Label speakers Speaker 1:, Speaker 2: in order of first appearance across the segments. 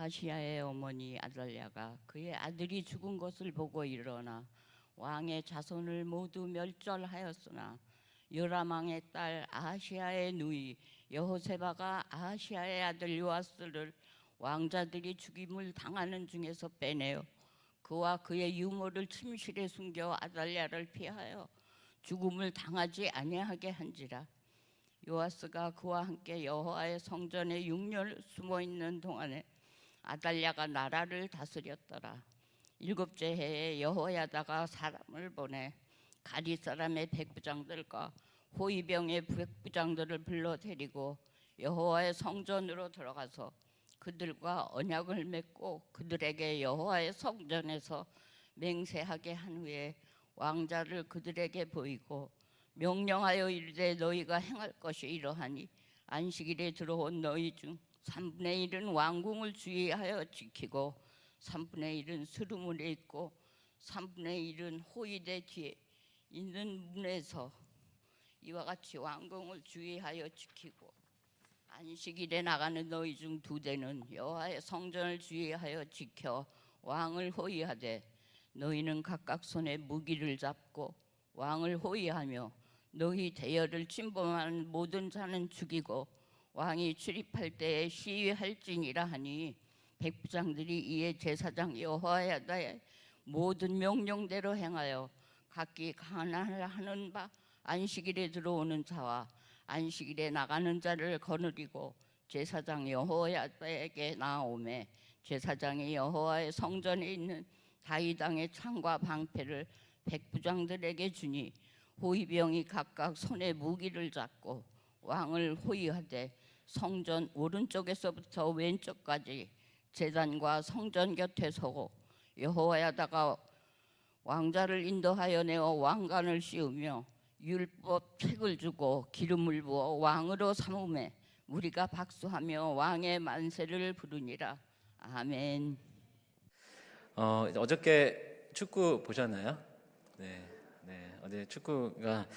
Speaker 1: 아하시아의 어머니 아달랴가 그의 아들이 죽은 것을 보고 일어나 왕의 자손을 모두 멸절하였으나 요람 왕의 딸 아하시아의 누이 여호세바가 아하시아의 아들 요아스를 왕자들이 죽임을 당하는 중에서 빼내어 그와 그의 유모를 침실에 숨겨 아달랴를 피하여 죽음을 당하지 아니하게 한지라. 요아스가 그와 함께 여호와의 성전에 6년 숨어 있는 동안에 아달랴가 나라를 다스렸더라. 7째 해에 여호야다가 사람을 보내 가리 사람의 백부장들과 호위병의 백부장들을 불러 데리고 여호와의 성전으로 들어가서 그들과 언약을 맺고 그들에게 여호와의 성전에서 맹세하게 한 후에 왕자를 그들에게 보이고 명령하여 이르되 너희가 행할 것이 이러하니 안식일에 들어온 너희 중 3분의 1은 왕궁을 주의하여 지키고 3분의 1은 스루문에 있고 3분의 1은 호위대 뒤에 있는 문에서 이와 같이 왕궁을 주의하여 지키고 안식일에 나가는 너희 중 2대는 여호와의 성전을 주의하여 지켜 왕을 호위하되 너희는 각각 손에 무기를 잡고 왕을 호위하며 너희 대열을 침범하는 모든 자는 죽이고 왕이 출입할 때에 시위할지니라 하니 백부장들이 이에 제사장 여호야다의 모든 명령대로 행하여 각기 간한을 하는 바 안식일에 들어오는 자와 안식일에 나가는 자를 거느리고 제사장 여호야다에게 나아오매 제사장이 여호와의 성전에 있는 다윗왕의 창과 방패를 백부장들에게 주니 호위병이 각각 손에 무기를 잡고 왕을 호위하되 성전 오른쪽에서부터 왼쪽까지 제단과 성전 곁에 서고 여호와야다가 왕자를 인도하여 내어 왕관을 씌우며 율법 책을 주고 기름을 부어 왕으로 삼으매 우리가 박수하며 왕의 만세를 부르니라. 아멘.
Speaker 2: 어저께 축구 보셨나요? 네, 어제 축구가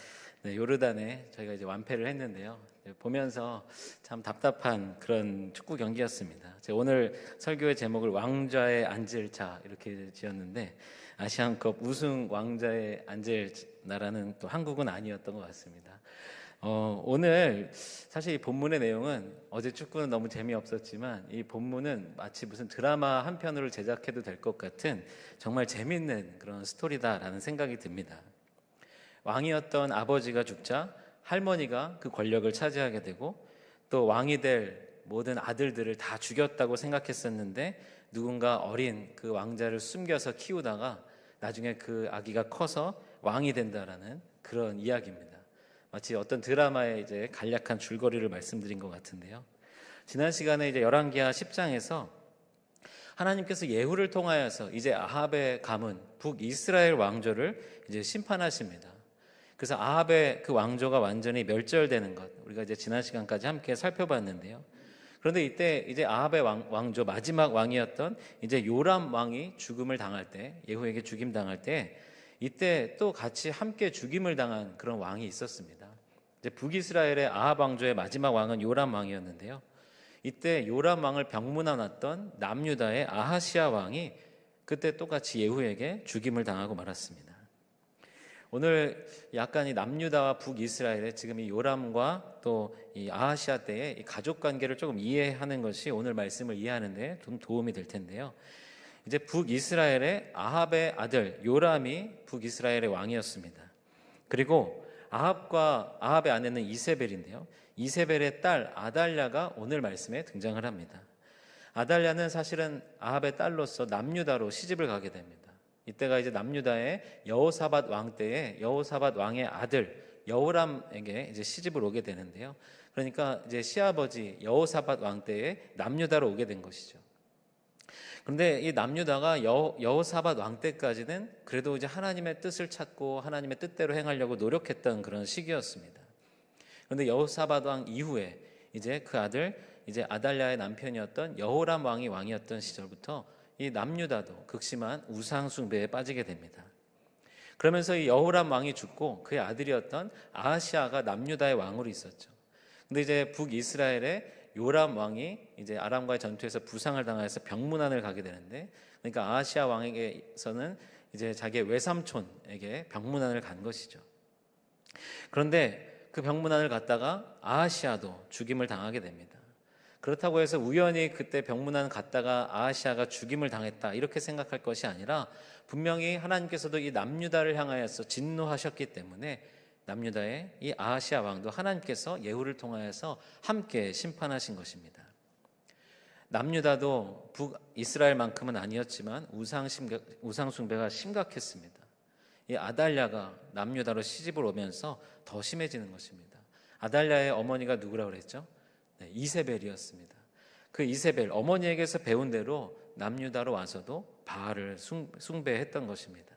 Speaker 2: 요르단에 저희가 이제 완패를 했는데요. 보면서 참 답답한 그런 축구 경기였습니다. 제가 오늘 설교의 제목을 왕좌에 앉을 자 이렇게 지었는데 아시안컵 우승 왕좌에 앉을 나라는 또 한국은 아니었던 것 같습니다. 오늘 사실 이 본문의 내용은 어제 축구는 너무 재미없었지만 이 본문은 마치 무슨 드라마 한 편으로 제작해도 될 것 같은 정말 재밌는 그런 스토리다라는 생각이 듭니다. 왕이었던 아버지가 죽자 할머니가 그 권력을 차지하게 되고 또 왕이 될 모든 아들들을 다 죽였다고 생각했었는데 누군가 어린 그 왕자를 숨겨서 키우다가 나중에 그 아기가 커서 왕이 된다라는 그런 이야기입니다. 마치 어떤 드라마의 이제 간략한 줄거리를 말씀드린 것 같은데요. 지난 시간에 이제 열왕기하 10장에서 하나님께서 예후를 통하여서 이제 아합의 가문 북이스라엘 왕조를 이제 심판하십니다. 그래서 아합의 그 왕조가 완전히 멸절되는 것 우리가 이제 지난 시간까지 함께 살펴봤는데요. 그런데 이때 이제 아합의 왕조 마지막 왕이었던 이제 요람 왕이 죽음을 당할 때 예후에게 죽임 당할 때 이때 또 같이 함께 죽임을 당한 그런 왕이 있었습니다. 이제 북이스라엘의 아합 왕조의 마지막 왕은 요람 왕이었는데요. 이때 요람 왕을 병문안았던 남유다의 아하시아 왕이 그때 똑같이 예후에게 죽임을 당하고 말았습니다. 오늘 약간 이 남유다와 북이스라엘의 지금 이 요람과 또 이 아하시아 때의 이 가족 관계를 조금 이해하는 것이 오늘 말씀을 이해하는 데 좀 도움이 될 텐데요. 이제 북이스라엘의 아합의 아들 요람이 북이스라엘의 왕이었습니다. 그리고 아합의 아내는 이세벨인데요. 이세벨의 딸 아달랴가 오늘 말씀에 등장을 합니다. 아달랴는 사실은 아합의 딸로서 남유다로 시집을 가게 됩니다. 이때가 이제 남유다의 여호사밧 왕 때에 여호사밧 왕의 아들 여호람에게 이제 시집을 오게 되는데요. 그러니까 이제 시아버지 여호사밧 왕 때에 남유다로 오게 된 것이죠. 그런데 이 남유다가 여호사밧 왕 때까지는 그래도 이제 하나님의 뜻을 찾고 하나님의 뜻대로 행하려고 노력했던 그런 시기였습니다. 그런데 여호사밧 왕 이후에 이제 그 아들 이제 아달랴의 남편이었던 여호람 왕이 왕이었던 시절부터 이 남유다도 극심한 우상 숭배에 빠지게 됩니다. 그러면서 이 여호람 왕이 죽고 그의 아들이었던 아하시아가 남유다의 왕으로 있었죠. 근데 이제 북이스라엘의 요람 왕이 이제 아람과의 전투에서 부상을 당해서 병문안을 가게 되는데, 그러니까 아하시아 왕에게서는 이제 자기의 외삼촌에게 병문안을 간 것이죠. 그런데 그 병문안을 갔다가 아하시아도 죽임을 당하게 됩니다. 그렇다고 해서 우연히 그때 병문안 갔다가 아하시아가 죽임을 당했다 이렇게 생각할 것이 아니라, 분명히 하나님께서도 이 남유다를 향하여서 진노하셨기 때문에 남유다의 이 아하시아 왕도 하나님께서 예후를 통하여서 함께 심판하신 것입니다. 남유다도 북이스라엘만큼은 아니었지만 우상 숭배가 심각했습니다. 이 아달랴가 남유다로 시집을 오면서 더 심해지는 것입니다. 아달랴의 어머니가 누구라고 그랬죠? 네, 이세벨이었습니다. 그 이세벨 어머니에게서 배운 대로 남유다로 와서도 바알을 숭배했던 것입니다.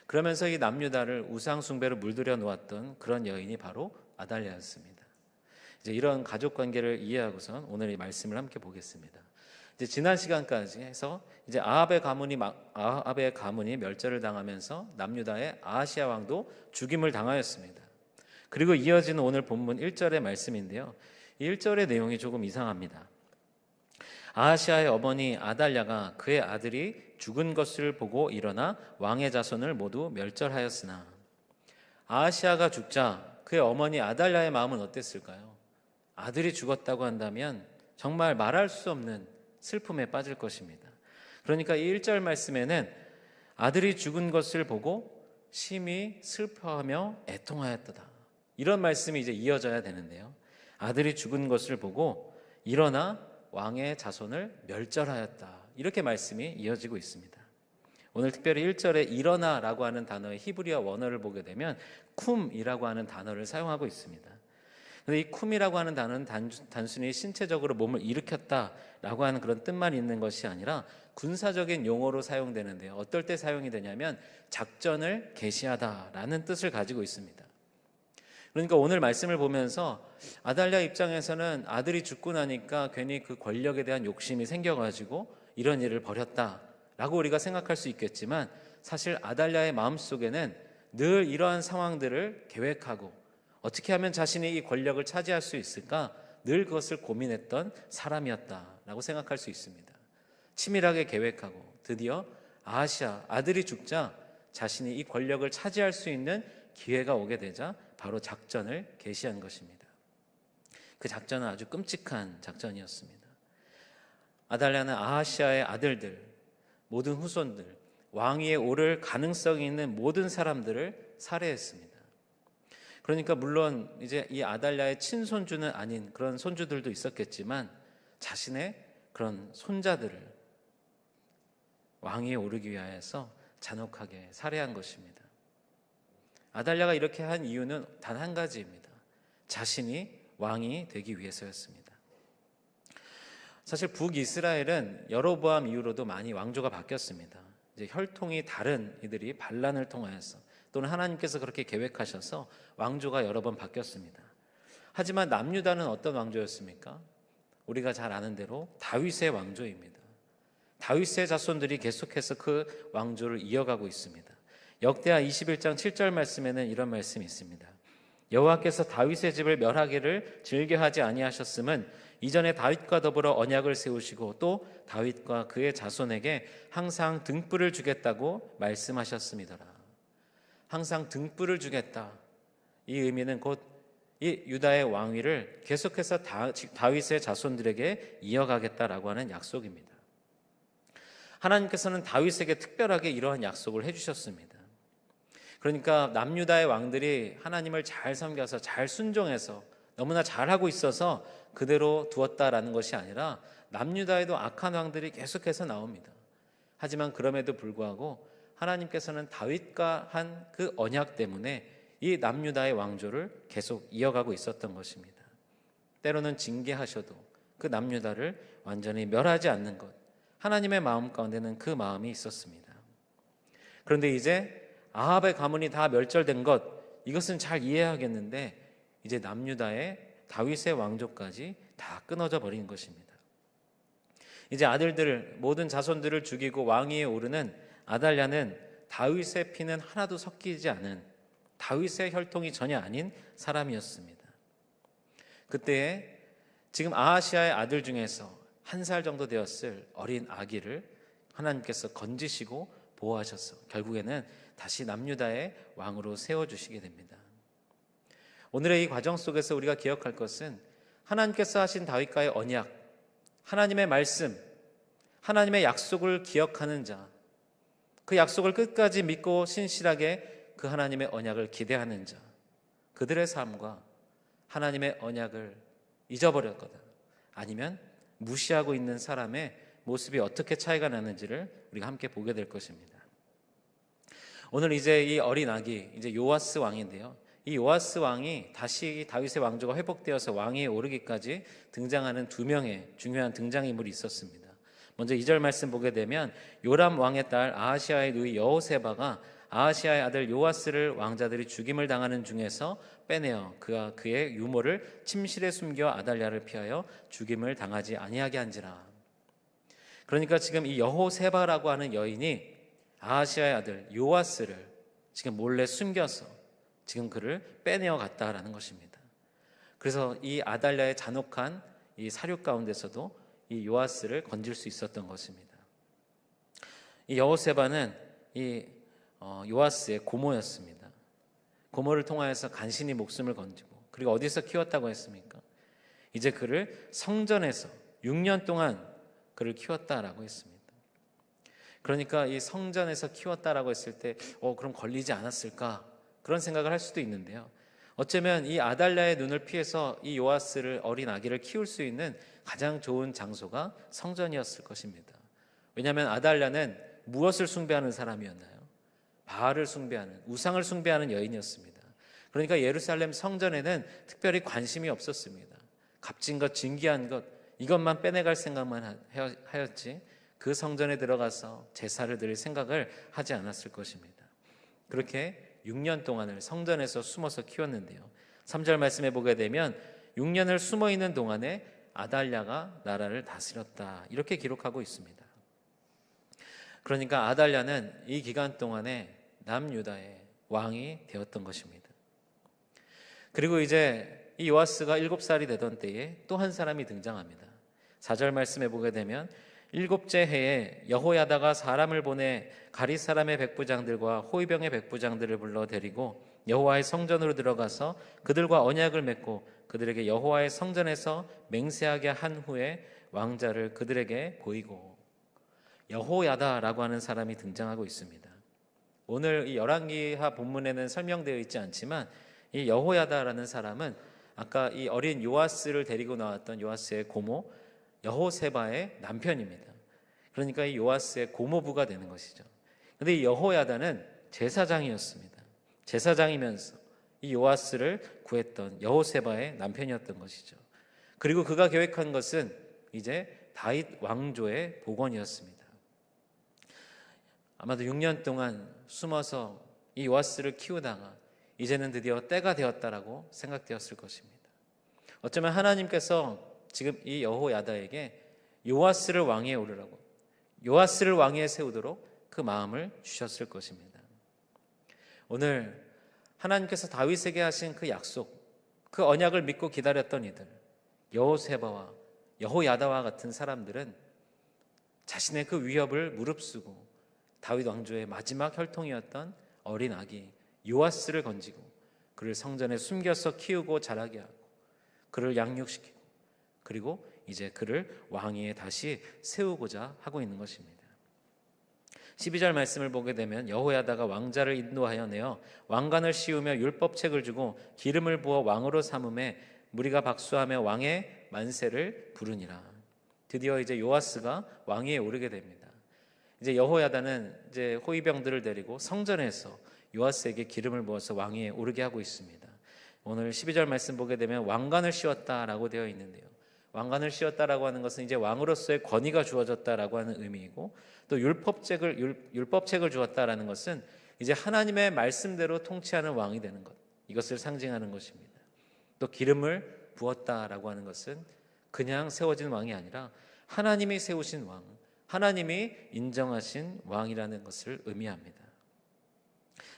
Speaker 2: 그러면서 이 남유다를 우상 숭배로 물들여 놓았던 그런 여인이 바로 아달랴였습니다. 이제 이런 가족 관계를 이해하고선 오늘 이 말씀을 함께 보겠습니다. 이제 지난 시간까지 해서 이제 아합의 가문이 멸절을 당하면서 남유다의 아하시아 왕도 죽임을 당하였습니다. 그리고 이어지는 오늘 본문 1절의 말씀인데요. 이 1절의 내용이 조금 이상합니다. 아하시아의 어머니 아달랴가 그의 아들이 죽은 것을 보고 일어나 왕의 자손을 모두 멸절하였으나, 아하시아가 죽자 그의 어머니 아달랴의 마음은 어땠을까요? 아들이 죽었다고 한다면 정말 말할 수 없는 슬픔에 빠질 것입니다. 그러니까 이 1절 말씀에는 아들이 죽은 것을 보고 심히 슬퍼하며 애통하였도다, 이런 말씀이 이제 이어져야 되는데요. 아들이 죽은 것을 보고 일어나 왕의 자손을 멸절하였다, 이렇게 말씀이 이어지고 있습니다. 오늘 특별히 1절에 일어나라고 하는 단어의 히브리어 원어를 보게 되면 쿰이라고 하는 단어를 사용하고 있습니다. 그런데 이 쿰이라고 하는 단어는 단순히 신체적으로 몸을 일으켰다라고 하는 그런 뜻만 있는 것이 아니라 군사적인 용어로 사용되는데요. 어떨 때 사용이 되냐면 작전을 개시하다라는 뜻을 가지고 있습니다. 그러니까 오늘 말씀을 보면서 아달랴 입장에서는 아들이 죽고 나니까 괜히 그 권력에 대한 욕심이 생겨가지고 이런 일을 벌였다라고 우리가 생각할 수 있겠지만, 사실 아달랴의 마음속에는 늘 이러한 상황들을 계획하고 어떻게 하면 자신이 이 권력을 차지할 수 있을까 늘 그것을 고민했던 사람이었다라고 생각할 수 있습니다. 치밀하게 계획하고 드디어 아하시아 아들이 죽자 자신이 이 권력을 차지할 수 있는 기회가 오게 되자 바로 작전을 개시한 것입니다. 그 작전은 아주 끔찍한 작전이었습니다. 아달랴는 아하시아의 아들들, 모든 후손들, 왕위에 오를 가능성이 있는 모든 사람들을 살해했습니다. 그러니까 물론 이제 이 아달랴의 친손주는 아닌 그런 손주들도 있었겠지만 자신의 그런 손자들을 왕위에 오르기 위하여서 잔혹하게 살해한 것입니다. 아달랴가 이렇게 한 이유는 단 한 가지입니다. 자신이 왕이 되기 위해서였습니다. 사실 북이스라엘은 여로보암 이후로도 많이 왕조가 바뀌었습니다. 이제 혈통이 다른 이들이 반란을 통하여서 또는 하나님께서 그렇게 계획하셔서 왕조가 여러 번 바뀌었습니다. 하지만 남유다는 어떤 왕조였습니까? 우리가 잘 아는 대로 다윗의 왕조입니다. 다윗의 자손들이 계속해서 그 왕조를 이어가고 있습니다. 역대하 21장 7절 말씀에는 이런 말씀이 있습니다. 여호와께서 다윗의 집을 멸하기를 즐겨하지 아니하셨음은 이전에 다윗과 더불어 언약을 세우시고 또 다윗과 그의 자손에게 항상 등불을 주겠다고 말씀하셨음이더라. 항상 등불을 주겠다. 이 의미는 곧 이 유다의 왕위를 계속해서 다윗의 자손들에게 이어가겠다라고 하는 약속입니다. 하나님께서는 다윗에게 특별하게 이러한 약속을 해주셨습니다. 그러니까 남유다의 왕들이 하나님을 잘 섬겨서 잘 순종해서 너무나 잘하고 있어서 그대로 두었다라는 것이 아니라 남유다에도 악한 왕들이 계속해서 나옵니다. 하지만 그럼에도 불구하고 하나님께서는 다윗과 한 그 언약 때문에 이 남유다의 왕조를 계속 이어가고 있었던 것입니다. 때로는 징계하셔도 그 남유다를 완전히 멸하지 않는 것, 하나님의 마음 가운데는 그 마음이 있었습니다. 그런데 이제 아합의 가문이 다 멸절된 것, 이것은 잘 이해하겠는데 이제 남유다의 다윗의 왕조까지 다 끊어져 버린 것입니다. 이제 아들들을, 모든 자손들을 죽이고 왕위에 오르는 아달랴는 다윗의 피는 하나도 섞이지 않은, 다윗의 혈통이 전혀 아닌 사람이었습니다. 그때에 지금 아하시아의 아들 중에서 1살 정도 되었을 어린 아기를 하나님께서 건지시고 보호하셔서 결국에는 다시 남유다의 왕으로 세워주시게 됩니다. 오늘의 이 과정 속에서 우리가 기억할 것은 하나님께서 하신 다윗과의 언약, 하나님의 말씀, 하나님의 약속을 기억하는 자, 그 약속을 끝까지 믿고 신실하게 그 하나님의 언약을 기대하는 자, 그들의 삶과 하나님의 언약을 잊어버렸거나 아니면 무시하고 있는 사람의 모습이 어떻게 차이가 나는지를 우리가 함께 보게 될 것입니다. 오늘 이제 이 어린 아기, 이제 요아스 왕인데요. 이 요아스 왕이 다시 다윗의 왕조가 회복되어서 왕위에 오르기까지 등장하는 2명의 중요한 등장인물이 있었습니다. 먼저 2절 말씀 보게 되면 요람 왕의 딸 아하시아의 누이 여호세바가 아하시아의 아들 요아스를 왕자들이 죽임을 당하는 중에서 빼내어 그가 그의 유모를 침실에 숨겨 아달랴를 피하여 죽임을 당하지 아니하게 한지라. 그러니까 지금 이 여호세바라고 하는 여인이 아하시아의 아들 요아스를 지금 몰래 숨겨서 지금 그를 빼내어 갔다라는 것입니다. 그래서 이 아달랴의 잔혹한 이 사륙 가운데서도 이 요아스를 건질 수 있었던 것입니다. 이 여호세바는 이 요아스의 고모였습니다. 고모를 통하여서 간신히 목숨을 건지고, 그리고 어디서 키웠다고 했습니까? 이제 그를 성전에서 6년 동안 그를 키웠다라고 했습니다. 그러니까 이 성전에서 키웠다라고 했을 때 그럼 걸리지 않았을까? 그런 생각을 할 수도 있는데요. 어쩌면 이 아달랴의 눈을 피해서 이 요아스를, 어린 아기를 키울 수 있는 가장 좋은 장소가 성전이었을 것입니다. 왜냐하면 아달랴는 무엇을 숭배하는 사람이었나요? 바알을 숭배하는, 우상을 숭배하는 여인이었습니다. 그러니까 예루살렘 성전에는 특별히 관심이 없었습니다. 값진 것, 진귀한 것, 이것만 빼내갈 생각만 하였지 그 성전에 들어가서 제사를 드릴 생각을 하지 않았을 것입니다. 그렇게 6년 동안을 성전에서 숨어서 키웠는데요. 3절 말씀에 보게 되면 6년을 숨어 있는 동안에 아달랴가 나라를 다스렸다, 이렇게 기록하고 있습니다. 그러니까 아달랴는 이 기간 동안에 남유다의 왕이 되었던 것입니다. 그리고 이제 이 요아스가 7살이 되던 때에 또 한 사람이 등장합니다. 4절 말씀에 보게 되면 7째 해에 여호야다가 사람을 보내 가릿 사람의 백부장들과 호위병의 백부장들을 불러 데리고 여호와의 성전으로 들어가서 그들과 언약을 맺고 그들에게 여호와의 성전에서 맹세하게 한 후에 왕자를 그들에게 보이고, 여호야다라고 하는 사람이 등장하고 있습니다. 오늘 이 열왕기하 본문에는 설명되어 있지 않지만 이 여호야다라는 사람은 아까 이 어린 요아스를 데리고 나왔던 요아스의 고모 여호세바의 남편입니다. 그러니까 이 요아스의 고모부가 되는 것이죠. 그런데 이 여호야다는 제사장이었습니다. 제사장이면서 이 요아스를 구했던 여호세바의 남편이었던 것이죠. 그리고 그가 계획한 것은 이제 다윗 왕조의 복원이었습니다. 아마도 6년 동안 숨어서 이 요아스를 키우다가 이제는 드디어 때가 되었다라고 생각되었을 것입니다. 어쩌면 하나님께서 지금 이 여호야다에게 요아스를 왕위에 오르라고, 요아스를 왕위에 세우도록 그 마음을 주셨을 것입니다. 오늘 하나님께서 다윗에게 하신 그 약속, 그 언약을 믿고 기다렸던 이들, 여호세바와 여호야다와 같은 사람들은 자신의 그 위협을 무릅쓰고 다윗 왕조의 마지막 혈통이었던 어린 아기 요아스를 건지고 그를 성전에 숨겨서 키우고 자라게 하고 그를 양육시키고, 그리고 이제 그를 왕위에 다시 세우고자 하고 있는 것입니다. 12절 말씀을 보게 되면 여호야다가 왕자를 인도하여 내어 왕관을 씌우며 율법책을 주고 기름을 부어 왕으로 삼음에 무리가 박수하며 왕의 만세를 부르니라. 드디어 이제 요아스가 왕위에 오르게 됩니다. 이제 여호야다는 이제 호위병들을 데리고 성전에서 요아스에게 기름을 부어서 왕위에 오르게 하고 있습니다. 오늘 12절 말씀 보게 되면 왕관을 씌웠다라고 되어 있는데요. 왕관을 씌웠다라고 하는 것은 이제 왕으로서의 권위가 주어졌다라고 하는 의미이고, 또 율법책을 주었다라는 것은 이제 하나님의 말씀대로 통치하는 왕이 되는 것, 이것을 상징하는 것입니다. 또 기름을 부었다라고 하는 것은 그냥 세워진 왕이 아니라 하나님이 세우신 왕, 하나님이 인정하신 왕이라는 것을 의미합니다.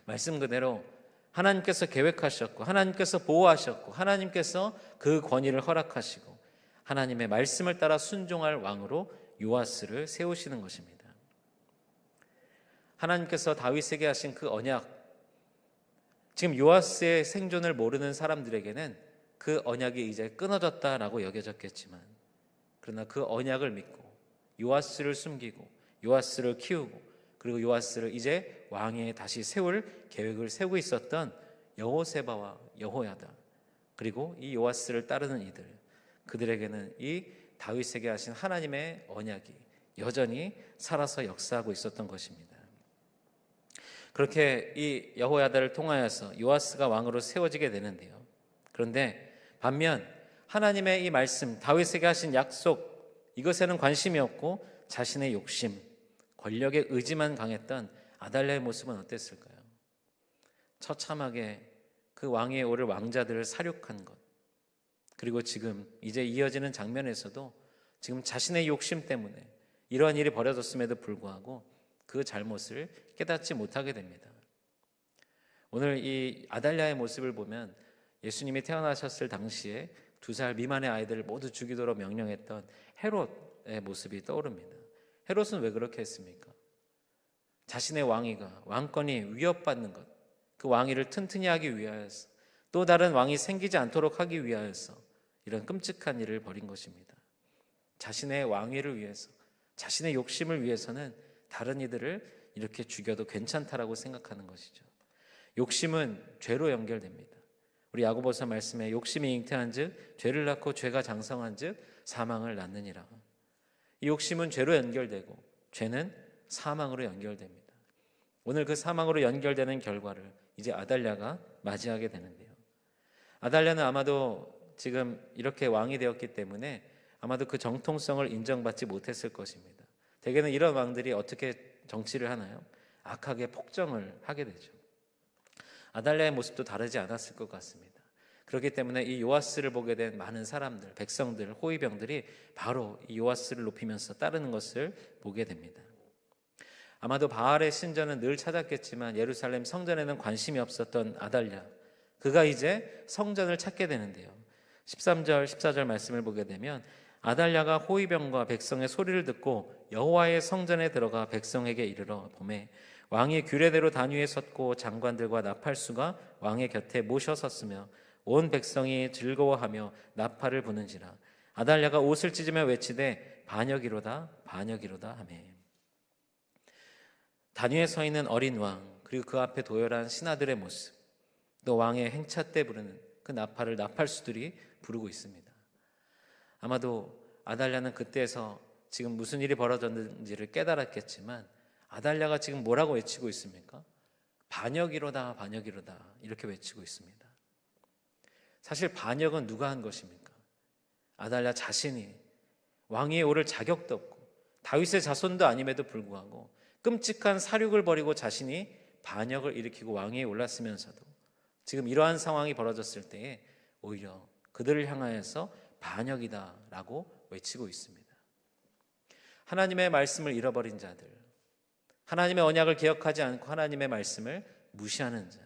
Speaker 2: 말씀 그대로 하나님께서 계획하셨고 하나님께서 보호하셨고 하나님께서 그 권위를 허락하시고 하나님의 말씀을 따라 순종할 왕으로 요아스를 세우시는 것입니다. 하나님께서 다윗에게 하신 그 언약, 지금 요아스의 생존을 모르는 사람들에게는 그 언약이 이제 끊어졌다라고 여겨졌겠지만, 그러나 그 언약을 믿고 요아스를 숨기고 요아스를 키우고 그리고 요아스를 이제 왕에 다시 세울 계획을 세우고 있었던 여호세바와 여호야다, 그리고 이 요아스를 따르는 이들, 그들에게는 이 다윗에게 하신 하나님의 언약이 여전히 살아서 역사하고 있었던 것입니다. 그렇게 이 여호야다를 통하여서 요아스가 왕으로 세워지게 되는데요. 그런데 반면 하나님의 이 말씀, 다윗에게 하신 약속, 이것에는 관심이 없고 자신의 욕심, 권력의 의지만 강했던 아달랴의 모습은 어땠을까요? 처참하게 그 왕위에 오를 왕자들을 살육한 것, 그리고 지금 이제 이어지는 장면에서도 지금 자신의 욕심 때문에 이러한 일이 벌어졌음에도 불구하고 그 잘못을 깨닫지 못하게 됩니다. 오늘 이 아달랴의 모습을 보면 예수님이 태어나셨을 당시에 2살 미만의 아이들을 모두 죽이도록 명령했던 헤롯의 모습이 떠오릅니다. 헤롯은 왜 그렇게 했습니까? 자신의 왕위가, 왕권이 위협받는 것, 그 왕위를 튼튼히 하기 위하여서, 또 다른 왕이 생기지 않도록 하기 위하여서 이런 끔찍한 일을 벌인 것입니다. 자신의 왕위를 위해서, 자신의 욕심을 위해서는 다른 이들을 이렇게 죽여도 괜찮다라고 생각하는 것이죠. 욕심은 죄로 연결됩니다. 우리 야고보서 말씀에 욕심이 잉태한즉 죄를 낳고 죄가 장성한즉 사망을 낳느니라. 이 욕심은 죄로 연결되고 죄는 사망으로 연결됩니다. 오늘 그 사망으로 연결되는 결과를 이제 아달랴가 맞이하게 되는데요. 아달랴는 아마도 지금 이렇게 왕이 되었기 때문에 아마도 그 정통성을 인정받지 못했을 것입니다. 대개는 이런 왕들이 어떻게 정치를 하나요? 악하게 폭정을 하게 되죠. 아달랴의 모습도 다르지 않았을 것 같습니다. 그렇기 때문에 이 요아스를 보게 된 많은 사람들, 백성들, 호위병들이 바로 이 요아스를 높이면서 따르는 것을 보게 됩니다. 아마도 바알의 신전은 늘 찾았겠지만 예루살렘 성전에는 관심이 없었던 아달랴, 그가 이제 성전을 찾게 되는데요. 13절, 14절 말씀을 보게 되면 아달랴가 호위병과 백성의 소리를 듣고 여호와의 성전에 들어가 백성에게 이르러 보매 왕이 규례대로 단 위에 섰고 장관들과 나팔수가 왕의 곁에 모셔 섰으며 온 백성이 즐거워하며 나팔을 부는지라. 아달랴가 옷을 찢으며 외치되 반역이로다 반역이로다 하매. 단 위에 서 있는 어린 왕, 그리고 그 앞에 도열한 신하들의 모습, 또 왕의 행차 때 부르는 그 나팔을 나팔수들이 부르고 있습니다. 아마도 아달랴는 그때에서 지금 무슨 일이 벌어졌는지를 깨달았겠지만 아달랴가 지금 뭐라고 외치고 있습니까? 반역이로다 반역이로다 이렇게 외치고 있습니다. 사실 반역은 누가 한 것입니까? 아달랴 자신이 왕위에 오를 자격도 없고 다윗의 자손도 아님에도 불구하고 끔찍한 사륙을 벌이고 자신이 반역을 일으키고 왕위에 올랐으면서도 지금 이러한 상황이 벌어졌을 때에 오히려 그들을 향하여서 반역이다라고 외치고 있습니다. 하나님의 말씀을 잃어버린 자들, 하나님의 언약을 기억하지 않고 하나님의 말씀을 무시하는 자,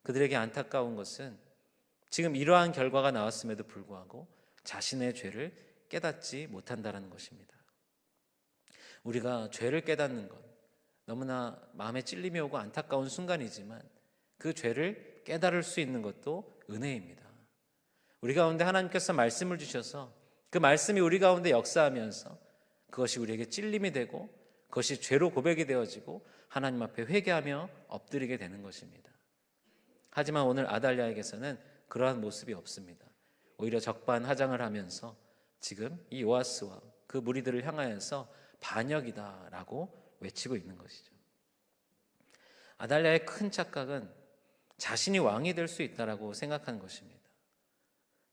Speaker 2: 그들에게 안타까운 것은 지금 이러한 결과가 나왔음에도 불구하고 자신의 죄를 깨닫지 못한다는 것입니다. 우리가 죄를 깨닫는 것, 너무나 마음에 찔림이 오고 안타까운 순간이지만 그 죄를 깨달을 수 있는 것도 은혜입니다. 우리 가운데 하나님께서 말씀을 주셔서 그 말씀이 우리 가운데 역사하면서 그것이 우리에게 찔림이 되고 그것이 죄로 고백이 되어지고 하나님 앞에 회개하며 엎드리게 되는 것입니다. 하지만 오늘 아달랴에게서는 그러한 모습이 없습니다. 오히려 적반하장을 하면서 지금 이 요아스와 그 무리들을 향하여서 반역이다라고 외치고 있는 것이죠. 아달랴의 큰 착각은 자신이 왕이 될 수 있다라고 생각한 것입니다.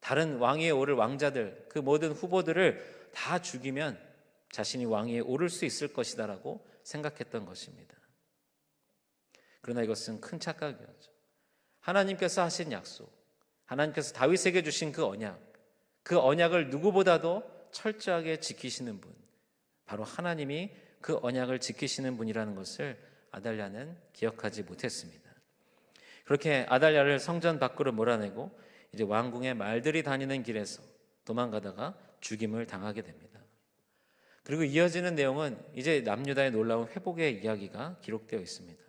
Speaker 2: 다른 왕위에 오를 왕자들, 그 모든 후보들을 다 죽이면 자신이 왕위에 오를 수 있을 것이다라고 생각했던 것입니다. 그러나 이것은 큰 착각이었죠. 하나님께서 하신 약속, 하나님께서 다윗에게 주신 그 언약을 누구보다도 철저하게 지키시는 분, 바로 하나님이 그 언약을 지키시는 분이라는 것을 아달랴는 기억하지 못했습니다. 그렇게 아달랴를 성전 밖으로 몰아내고 이제 왕궁의 말들이 다니는 길에서 도망가다가 죽임을 당하게 됩니다. 그리고 이어지는 내용은 이제 남유다의 놀라운 회복의 이야기가 기록되어 있습니다.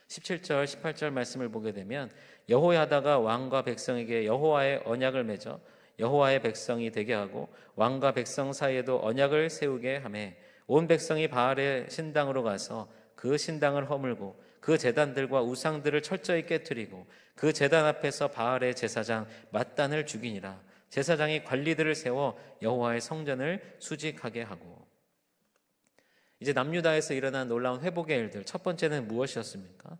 Speaker 2: 17절, 18절 말씀을 보게 되면 여호야다가 왕과 백성에게 여호와의 언약을 맺어 여호와의 백성이 되게 하고 왕과 백성 사이에도 언약을 세우게 하매 온 백성이 바알의 신당으로 가서 그 신당을 허물고 그 제단들과 우상들을 철저히 깨뜨리고 그 제단 앞에서 바알의 제사장 맏단을 죽이니라. 제사장이 관리들을 세워 여호와의 성전을 수직하게 하고. 이제 남유다에서 일어난 놀라운 회복의 일들, 첫 번째는 무엇이었습니까?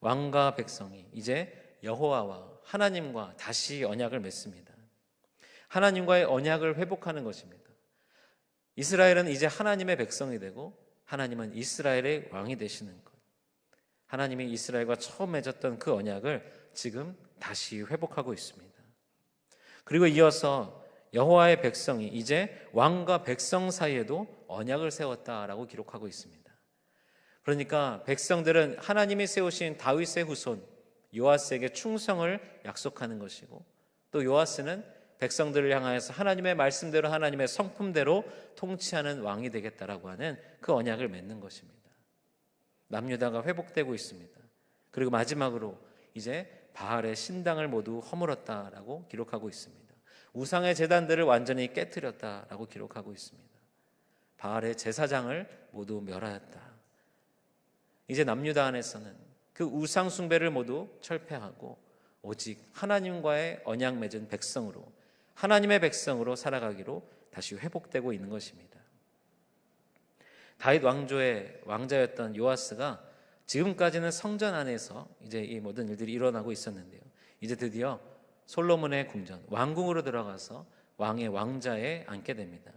Speaker 2: 왕과 백성이 이제 여호와와 하나님과 다시 언약을 맺습니다. 하나님과의 언약을 회복하는 것입니다. 이스라엘은 이제 하나님의 백성이 되고 하나님은 이스라엘의 왕이 되시는 것. 하나님이 이스라엘과 처음 맺었던 그 언약을 지금 다시 회복하고 있습니다. 그리고 이어서 여호와의 백성이 이제 왕과 백성 사이에도 언약을 세웠다라고 기록하고 있습니다. 그러니까 백성들은 하나님이 세우신 다윗의 후손 요아스에게 충성을 약속하는 것이고, 또 요아스는 백성들을 향하여서 하나님의 말씀대로 하나님의 성품대로 통치하는 왕이 되겠다라고 하는 그 언약을 맺는 것입니다. 남유다가 회복되고 있습니다. 그리고 마지막으로 이제 바알의 신당을 모두 허물었다라고 기록하고 있습니다. 우상의 제단들을 완전히 깨뜨렸다라고 기록하고 있습니다. 바알의 제사장을 모두 멸하였다. 이제 남유다 안에서는 그 우상 숭배를 모두 철폐하고 오직 하나님과의 언약 맺은 백성으로, 하나님의 백성으로 살아가기로 다시 회복되고 있는 것입니다. 다윗 왕조의 왕자였던 요아스가 지금까지는 성전 안에서 이제 이 모든 일들이 일어나고 있었는데요, 이제 드디어 솔로몬의 궁전 왕궁으로 들어가서 왕의 왕자에 앉게 됩니다.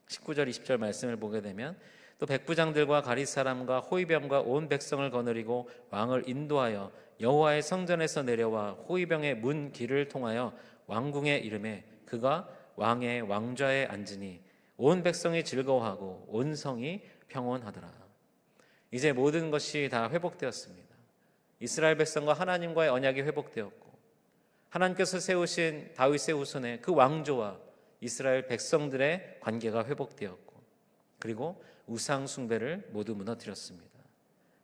Speaker 2: 19절 20절 말씀을 보게 되면 또 백부장들과 가릿 사람과 호위병과 온 백성을 거느리고 왕을 인도하여 여호와의 성전에서 내려와 호위병의 문 길을 통하여 왕궁에 이르매 그가 왕의 왕좌에 앉으니 온 백성이 즐거워하고 온 성이 평온하더라. 이제 모든 것이 다 회복되었습니다. 이스라엘 백성과 하나님과의 언약이 회복되었고, 하나님께서 세우신 다윗의 후손의 그 왕조와 이스라엘 백성들의 관계가 회복되었고, 그리고 우상 숭배를 모두 무너뜨렸습니다.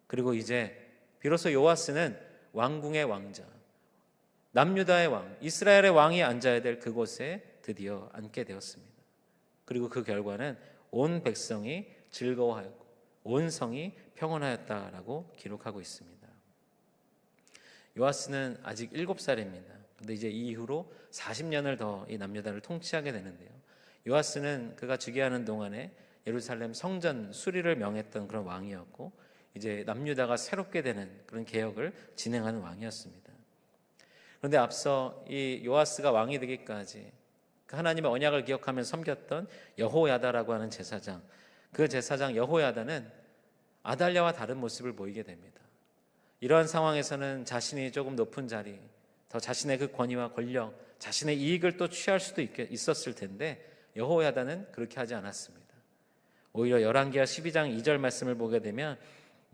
Speaker 2: 그리고 이제 비로소 요아스는 왕궁의 왕자, 남유다의 왕, 이스라엘의 왕이 앉아야 될 그곳에 드디어 앉게 되었습니다. 그리고 그 결과는 온 백성이 즐거워하였고 온 성이 평온하였다라고 기록하고 있습니다. 요아스는 아직 7살입니다. 그런데 이제 이 이후로 40년을 더 이 남유다를 통치하게 되는데요, 요아스는 그가 즉위하는 동안에 예루살렘 성전 수리를 명했던 그런 왕이었고, 이제 남유다가 새롭게 되는 그런 개혁을 진행하는 왕이었습니다. 그런데 앞서 이 요아스가 왕이 되기까지 그 하나님의 언약을 기억하며 섬겼던 여호야다라고 하는 제사장, 그 제사장 여호야다는 아달랴와 다른 모습을 보이게 됩니다. 이러한 상황에서는 자신이 조금 높은 자리, 더 자신의 그 권위와 권력, 자신의 이익을 또 취할 수도 있었을 텐데 여호야다는 그렇게 하지 않았습니다. 오히려 열왕기하 12장 2절 말씀을 보게 되면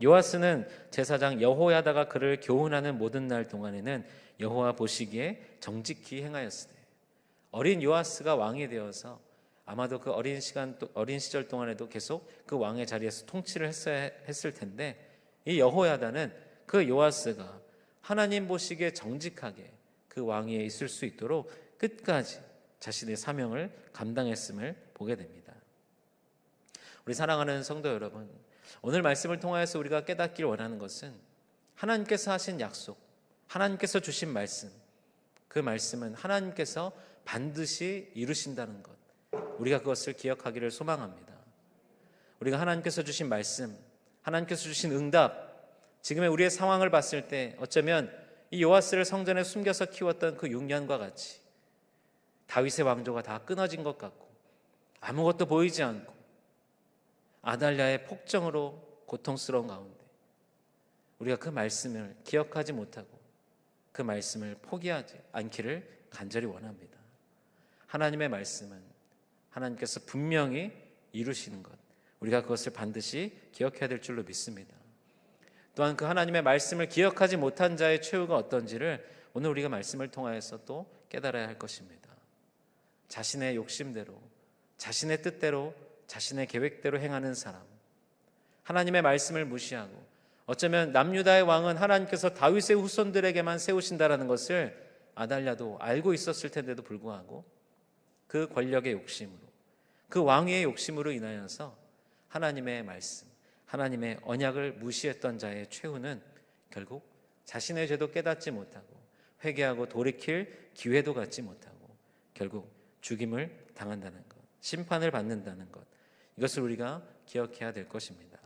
Speaker 2: 요아스는 제사장 여호야다가 그를 교훈하는 모든 날 동안에는 여호와 보시기에 정직히 행하였으되, 어린 요아스가 왕이 되어서 아마도 그 어린 시절 동안에도 계속 그 왕의 자리에서 통치를 했을 텐데, 이 여호야다는 그 요아스가 하나님 보시기에 정직하게 그 왕위에 있을 수 있도록 끝까지 자신의 사명을 감당했음을 보게 됩니다. 우리 사랑하는 성도 여러분, 오늘 말씀을 통하여서 우리가 깨닫길 원하는 것은 하나님께서 하신 약속, 하나님께서 주신 말씀, 그 말씀은 하나님께서 반드시 이루신다는 것, 우리가 그것을 기억하기를 소망합니다. 우리가 하나님께서 주신 말씀, 하나님께서 주신 응답, 지금의 우리의 상황을 봤을 때 어쩌면 이 요아스를 성전에 숨겨서 키웠던 그 6년과 같이 다윗의 왕조가 다 끊어진 것 같고 아무것도 보이지 않고 아달랴의 폭정으로 고통스러운 가운데 우리가 그 말씀을 기억하지 못하고 그 말씀을 포기하지 않기를 간절히 원합니다. 하나님의 말씀은 하나님께서 분명히 이루시는 것, 우리가 그것을 반드시 기억해야 될 줄로 믿습니다. 또한 그 하나님의 말씀을 기억하지 못한 자의 최후가 어떤지를 오늘 우리가 말씀을 통하여서 또 깨달아야 할 것입니다. 자신의 욕심대로, 자신의 뜻대로, 자신의 계획대로 행하는 사람, 하나님의 말씀을 무시하고 어쩌면 남유다의 왕은 하나님께서 다윗의 후손들에게만 세우신다라는 것을 아달랴도 알고 있었을 텐데도 불구하고 그 권력의 욕심으로, 그 왕위의 욕심으로 인하여서 하나님의 말씀, 하나님의 언약을 무시했던 자의 최후는 결국 자신의 죄도 깨닫지 못하고 회개하고 돌이킬 기회도 갖지 못하고 결국 죽임을 당한다는 것, 심판을 받는다는 것, 이것을 우리가 기억해야 될 것입니다.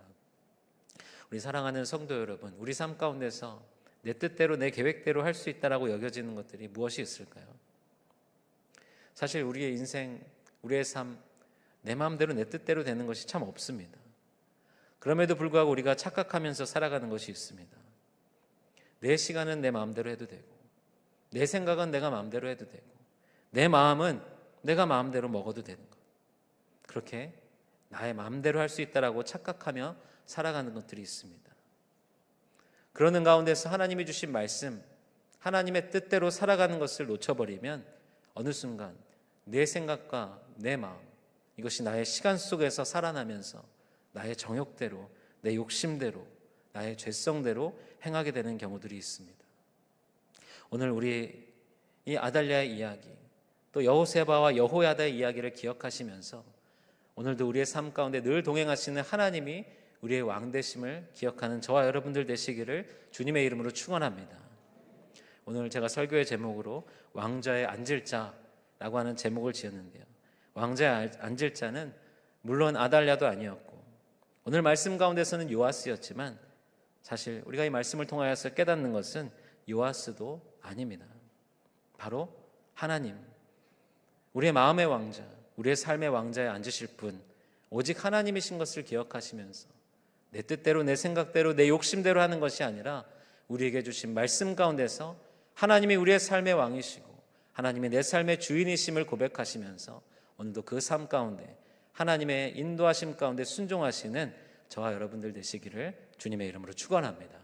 Speaker 2: 우리 사랑하는 성도 여러분, 우리 삶 가운데서 내 뜻대로 내 계획대로 할 수 있다라고 여겨지는 것들이 무엇이 있을까요? 사실 우리의 인생, 우리의 삶, 내 마음대로 내 뜻대로 되는 것이 참 없습니다. 그럼에도 불구하고 우리가 착각하면서 살아가는 것이 있습니다. 내 시간은 내 마음대로 해도 되고, 내 생각은 내가 마음대로 해도 되고, 내 마음은 내가 마음대로 먹어도 되는 것, 그렇게 나의 마음대로 할 수 있다라고 착각하며 살아가는 것들이 있습니다. 그러는 가운데서 하나님이 주신 말씀, 하나님의 뜻대로 살아가는 것을 놓쳐버리면 어느 순간 내 생각과 내 마음, 이것이 나의 시간 속에서 살아나면서 나의 정욕대로, 내 욕심대로, 나의 죄성대로 행하게 되는 경우들이 있습니다. 오늘 우리 이 아달랴의 이야기, 또 여호세바와 여호야다의 이야기를 기억하시면서 오늘도 우리의 삶 가운데 늘 동행하시는 하나님이 우리의 왕 되심을 기억하는 저와 여러분들 되시기를 주님의 이름으로 축원합니다. 오늘 제가 설교의 제목으로 왕자의 앉을 자라고 하는 제목을 지었는데요, 왕자의 앉을 자는 물론 아달랴도 아니었고 오늘 말씀 가운데서는 요아스였지만 사실 우리가 이 말씀을 통하여서 깨닫는 것은 요아스도 아닙니다. 바로 하나님, 우리의 마음의 왕자, 우리의 삶의 왕자에 앉으실 분, 오직 하나님이신 것을 기억하시면서 내 뜻대로, 내 생각대로, 내 욕심대로 하는 것이 아니라 우리에게 주신 말씀 가운데서 하나님이 우리의 삶의 왕이시고 하나님이 내 삶의 주인이심을 고백하시면서 오늘도 그 삶 가운데 하나님의 인도하심 가운데 순종하시는 저와 여러분들 되시기를 주님의 이름으로 축원합니다.